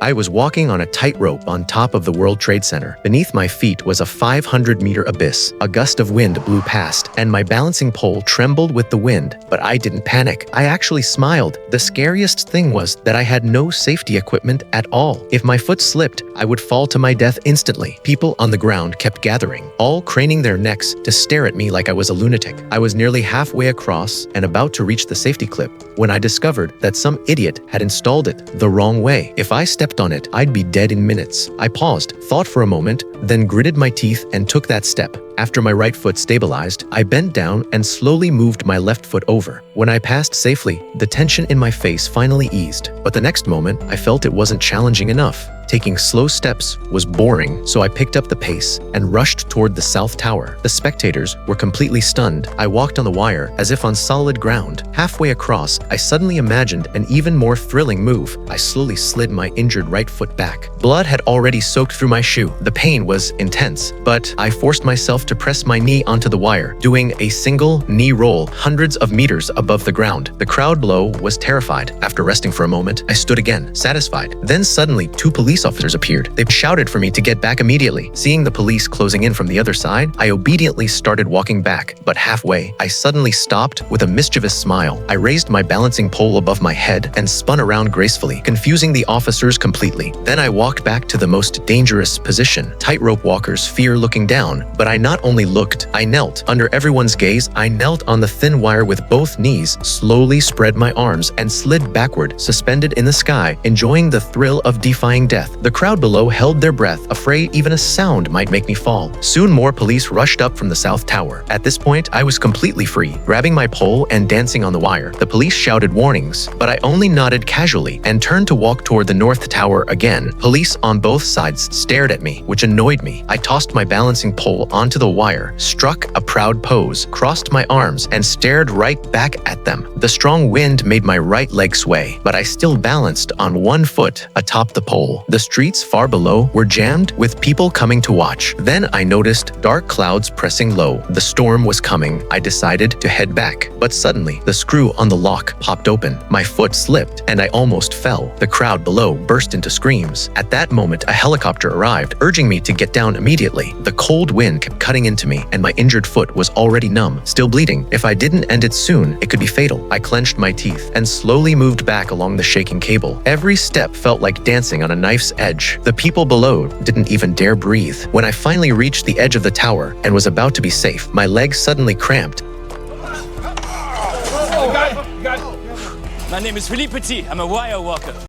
I was walking on a tightrope on top of the World Trade Center. Beneath my feet was a 500-meter abyss. A gust of wind blew past, and my balancing pole trembled with the wind. But I didn't panic. I actually smiled. The scariest thing was that I had no safety equipment at all. If my foot slipped, I would fall to my death instantly. People on the ground kept gathering, all craning their necks to stare at me like I was a lunatic. I was nearly halfway across and about to reach the safety clip when I discovered that some idiot had installed it the wrong way. If I stepped on it, I'd be dead in minutes. I paused, thought for a moment, then gritted my teeth and took that step. After my right foot stabilized, I bent down and slowly moved my left foot over. When I passed safely, the tension in my face finally eased. But the next moment, I felt it wasn't challenging enough. Taking slow steps was boring, so I picked up the pace and rushed toward the South Tower. The spectators were completely stunned. I walked on the wire as if on solid ground. Halfway across, I suddenly imagined an even more thrilling move. I slowly slid my injured right foot back. Blood had already soaked through my shoe. The pain was intense, but I forced myself to press my knee onto the wire, doing a single knee roll hundreds of meters above the ground. The crowd below was terrified. After resting for a moment, I stood again, satisfied. Then suddenly, two police officers appeared. They shouted for me to get back immediately. Seeing the police closing in from the other side, I obediently started walking back, but halfway, I suddenly stopped with a mischievous smile. I raised my balancing pole above my head and spun around gracefully, confusing the officers completely. Then I walked back to the most dangerous position. Tightrope walkers fear looking down, but I not only looked, I knelt. Under everyone's gaze, I knelt on the thin wire with both knees, slowly spread my arms, and slid backward, suspended in the sky, enjoying the thrill of defying death. The crowd below held their breath, afraid even a sound might make me fall. Soon more police rushed up from the South Tower. At this point, I was completely free, grabbing my pole and dancing on the wire. The police shouted warnings, but I only nodded casually and turned to walk toward the North Tower again. Police on both sides stared at me, which annoyed me. I tossed my balancing pole onto the wire, struck a proud pose, crossed my arms, and stared right back at them. The strong wind made my right leg sway, but I still balanced on one foot atop the pole. The streets far below were jammed with people coming to watch. Then I noticed dark clouds pressing low. The storm was coming. I decided to head back, but suddenly the screw on the lock popped open. My foot slipped and I almost fell. The crowd below burst into screams. At that moment, a helicopter arrived, urging me to get down immediately. The cold wind kept cutting into me and my injured foot was already numb, still bleeding. If I didn't end it soon, it could be fatal. I clenched my teeth and slowly moved back along the shaking cable. Every step felt like dancing on a knife's edge. The people below didn't even dare breathe. When I finally reached the edge of the tower and was about to be safe, my legs suddenly cramped. My name is Philippe Petit. I'm a wire walker.